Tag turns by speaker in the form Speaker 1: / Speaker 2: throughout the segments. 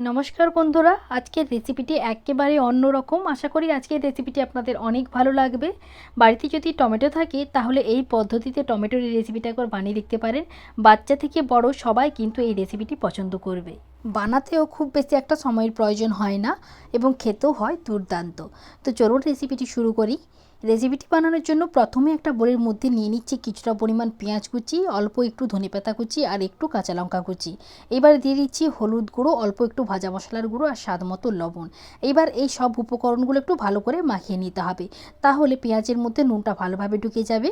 Speaker 1: নমস্কার বন্ধুরা, আজকের রেসিপিটি একেবারে অন্যরকম। আশা করি আজকের রেসিপিটি আপনাদের অনেক ভালো লাগবে। বাড়িতে যদি টমেটো থাকে তাহলে এই পদ্ধতিতে টমেটোর এই রেসিপিটা একবার বানিয়ে দেখতে পারেন। বাচ্চা থেকে বড় সবাই কিন্তু এই রেসিপিটি পছন্দ করবে। বানাতেও খুব বেশি একটা সময়ের প্রয়োজন হয় না এবং খেতেও হয় দুর্দান্ত। তো চলুন রেসিপিটি শুরু করি। রেসিপিটি বানানোর জন্য প্রথমে একটা বোলের মধ্যে নিয়ে নিচ্ছি কিছুটা পরিমাণ পেঁয়াজ কুচি, অল্প একটু ধনেপাতা কুচি আর একটু কাঁচা লঙ্কা কুচি। এবার দিয়ে দিচ্ছি হলুদ গুঁড়ো, অল্প একটু ভাজা মশলার গুঁড়ো আর স্বাদ মতো লবণ। এবার এই সব উপকরণগুলো একটু ভালো করে মাখিয়ে নিতে হবে, তাহলে পেঁয়াজের মধ্যে নুনটা ভালোভাবে ঢুকে যাবে।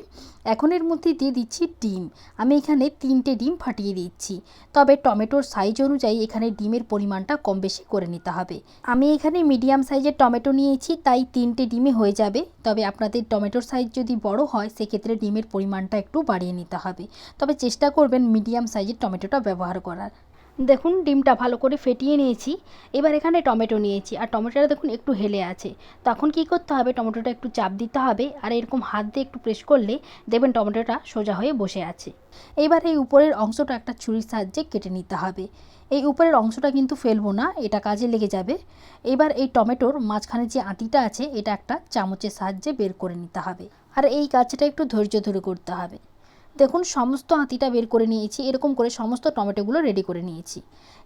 Speaker 1: এখন এর মধ্যে দিয়ে দিচ্ছি ডিম। আমি এখানে 3টে ডিম ফাটিয়ে দিচ্ছি, তবে টমেটোর সাইজ অনুযায়ী এখানে ডিমের পরিমাণটা কম বেশি করে নিতে হবে। আমি এখানে মিডিয়াম সাইজের টমেটো নিয়েছি, তাই 3টে ডিমে হয়ে যাবে। তবে আপনাদের টমেটোর সাইজ যদি বড় হয় সেক্ষেত্রে ডিমের পরিমাণটা একটু বাড়িয়ে নিতে হবে, তবে চেষ্টা করবেন মিডিয়াম সাইজের টমেটোটা ব্যবহার করার। দেখুন ডিমটা ভালো করে ফেটিয়ে নিয়েছি। এবার এখানে টমেটো নিয়েছি আর টমেটোটা দেখুন একটু হেলে আছে। তখন কি করতে হবে, টমেটোটা একটু চাপ দিতে হবে আর এরকম হাত দিয়ে একটু প্রেস করলে দেখবেন টমেটোটা সোজা হয়ে বসে আছে। এবার এই উপরের অংশটা একটা ছুরির সাহায্যে কেটে নিতে হবে। এই উপরের অংশটা কিন্তু ফেলবো না, এটা কাজে লেগে যাবে। এবার এই টমেটোর মাঝখানে যে আঁতিটা আছে এটা একটা চামচের সাহায্যে বের করে নিতে হবে, আর এই কাজটা একটু ধৈর্য ধরে করতে হবে। দেখুন সমস্ত আঁতিটা বের করে নিয়েছি, এরকম করে সমস্ত টমেটোগুলো রেডি করে নিয়েছি।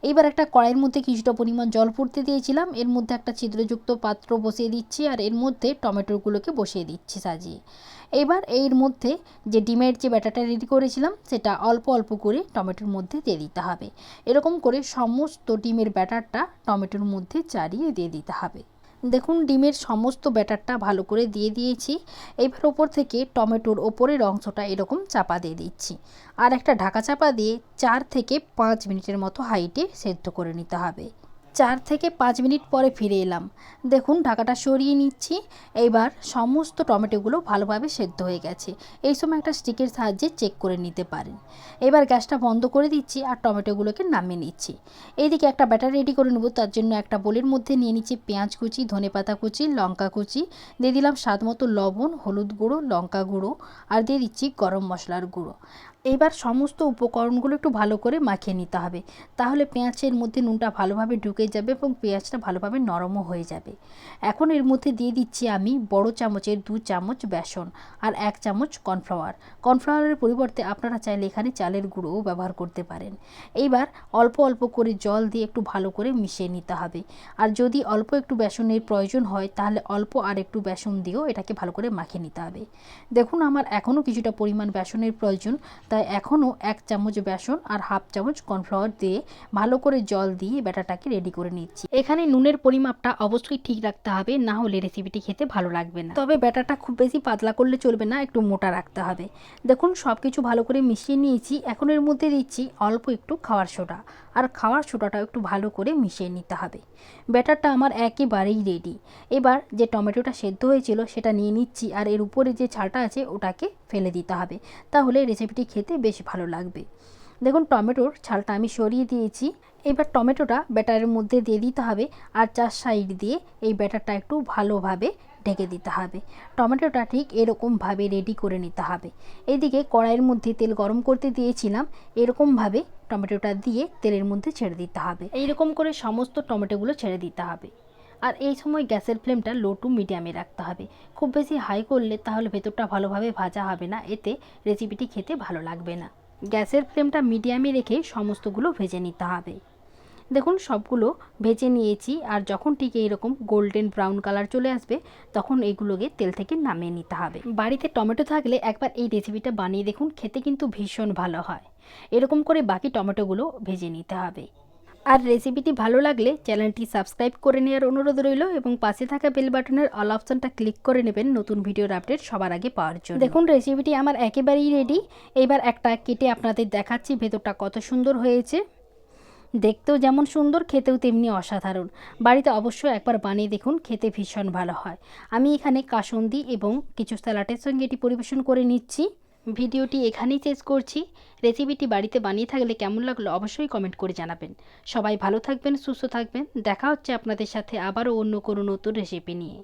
Speaker 1: এইবার একটা কড়াইয়ের মধ্যে কিছুটা পরিমাণ জল ফুটতে দিয়েছিলাম, এর মধ্যে একটা ছিদ্রযুক্ত পাত্র বসিয়ে দিচ্ছি আর এর মধ্যে টমেটোগুলোকে বসিয়ে দিচ্ছি সাজিয়ে। এবার এর মধ্যে যে ডিমের যে ব্যাটারটা রেডি করেছিলাম সেটা অল্প অল্প করে টমেটোর মধ্যে দিয়ে দিতে হবে। এরকম করে সমস্ত ডিমের ব্যাটারটা টমেটোর মধ্যে চাড়িয়ে দিয়ে দিতে হবে। দেখুন ডিমের সমস্ত ব্যাটারটা ভালো করে দিয়ে দিয়েছি। এইবার ওপর থেকে টমেটোর ওপরের অংশটা এরকম চাপা দিয়ে দিচ্ছি আর একটা ঢাকা চাপা দিয়ে 4 থেকে 5 মিনিটের মতো হাইটে সেদ্ধ করে নিতে হবে। 4 থেকে 5 মিনিট পরে ফিরে এলাম। দেখুন ঢাকাটা সরিয়ে নিচ্ছি। এইবার সমস্ত টমেটোগুলো ভালোভাবে সেদ্ধ হয়ে গেছে। এই সময় একটা স্টিকের সাহায্যে চেক করে নিতে পারেন। এবার গ্যাসটা বন্ধ করে দিচ্ছি আর টমেটোগুলোকে নামিয়ে নিচ্ছি। এইদিকে একটা ব্যাটার রেডি করে নেব, তার জন্য একটা বোলের মধ্যে নিয়ে নিচ্ছি পেঁয়াজ কুচি, ধনেপাতা কুচি, লঙ্কা কুচি, দিয়ে দিলাম স্বাদ মতো লবণ, হলুদ গুঁড়ো, লঙ্কা গুঁড়ো আর দিয়ে দিচ্ছি গরম মশলার গুঁড়ো। এবার সমস্ত উপকরণগুলো একটু ভালো করে মাখিয়ে নিতে হবে, তাহলে পেঁয়াজের মধ্যে নুনটা ভালোভাবে ঢুকে যাবে এবং পেঁয়াজটা ভালোভাবে নরমও হয়ে যাবে। এখন এর মধ্যে দিয়ে দিচ্ছি আমি বড় চামচের 2 চামচ বেসন আর 1 চামচ কর্নফ্লাওয়ার। কর্নফ্লাওয়ারের পরিবর্তে আপনারা চাইলে এখানে চালের গুঁড়োও ব্যবহার করতে পারেন। এইবার অল্প অল্প করে জল দিয়ে একটু ভালো করে মিশিয়ে নিতে হবে, আর যদি অল্প একটু বেসনের প্রয়োজন হয় তাহলে অল্প আর একটু বেসন দিয়েও এটাকে ভালো করে মাখিয়ে নিতে হবে। দেখুন আমার এখনও কিছুটা পরিমাণ বেসনের প্রয়োজন, তাই এখনও 1 চামচ বেসন আর হাফ চামচ কর্নফ্লাওয়ার দিয়ে ভালো করে জল দিয়ে ব্যাটারটাকে রেডি করে নিচ্ছি। এখানে নুনের পরিমাপটা অবশ্যই ঠিক রাখতে হবে, না হলে রেসিপিটি খেতে ভালো লাগবে না। তবে ব্যাটারটা খুব বেশি পাতলা করলে চলবে না, একটু মোটা রাখতে হবে। দেখুন সব কিছু ভালো করে মিশিয়ে নিয়েছি। এখন এর মধ্যে দিচ্ছি অল্প একটু খাওয়ার সোডা, আর খাওয়ার সোডাটাও একটু ভালো করে মিশিয়ে নিতে হবে। ব্যাটারটা আমার একেবারেই রেডি। এবার যে টমেটোটা সেদ্ধ হয়েছিল সেটা নিয়ে নিচ্ছি আর এর উপরে যে ছালটা আছে ওটাকে ফেলে দিতে হবে, তাহলে রেসিপিটি খেতে বেশ ভালো লাগবে। দেখুন টমেটোর ছালটা আমি সরিয়ে দিয়েছি। এবার টমেটোটা ব্যাটারের মধ্যে দিয়ে দিতে হবে আর 4 সাইড দিয়ে এই ব্যাটারটা একটু ভালোভাবে ঢেকে দিতে হবে। টমেটোটা ঠিক এরকমভাবে রেডি করে নিতে হবে। এইদিকে কড়াইয়ের মধ্যে তেল গরম করতে দিয়েছিলাম, এরকমভাবে টমেটোটা দিয়ে তেলের মধ্যে ছেড়ে দিতে হবে। এইরকম করে সমস্ত টমেটোগুলো ছেড়ে দিতে হবে। আর এই সময় গ্যাসের ফ্লেমটা লো টু মিডিয়ামে রাখতে হবে। খুব বেশি হাই করলে তাহলে ভেতরটা ভালোভাবে ভাজা হবে না, এতে রেসিপিটি খেতে ভালো লাগবে না। গ্যাসের ফ্লেমটা মিডিয়ামে রেখে সমস্তগুলো ভেজে নিতে হবে। দেখুন সবগুলো ভেজে নিয়েছি, আর যখন ঠিক এইরকম গোল্ডেন ব্রাউন কালার চলে আসবে তখন এইগুলোকে তেল থেকে নামিয়ে নিতে হবে। বাড়িতে টমেটো থাকলে একবার এই রেসিপিটা বানিয়ে দেখুন, খেতে কিন্তু ভীষণ ভালো হয়। এরকম করে বাকি টমেটোগুলো ভেজে নিতে হবে। আর রেসিপিটি ভালো লাগলে চ্যানেলটি সাবস্ক্রাইব করে নেওয়ার অনুরোধ রইল এবং পাশে থাকা বেল বাটনের অল অপশনটা ক্লিক করে নেবেন নতুন ভিডিওর আপডেট সবার আগে পাওয়ার জন্য। দেখুন রেসিপিটি আমার একেবারেই রেডি। এবার একটা কেটে আপনাদের দেখাচ্ছি ভেতরটা কত সুন্দর হয়েছে। দেখতেও যেমন সুন্দর, খেতেও তেমনি অসাধারণ। বাড়িতে অবশ্যই একবার বানিয়ে দেখুন, খেতে ভীষণ ভালো হয়। আমি এখানে কাসুন্দি এবং কিছু স্যালাডের সঙ্গে এটি পরিবেশন করে নিচ্ছি। ভিডিওটি এখানেই শেষ করছি। রেসিপিটি বাড়িতে বানিয়ে থাকলে কেমন লাগলো অবশ্যই কমেন্ট করে জানাবেন। সবাই ভালো থাকবেন, সুস্থ থাকবেন। দেখা হচ্ছে আপনাদের সাথে আবারও অন্য কোনো নতুন রেসিপি নিয়ে।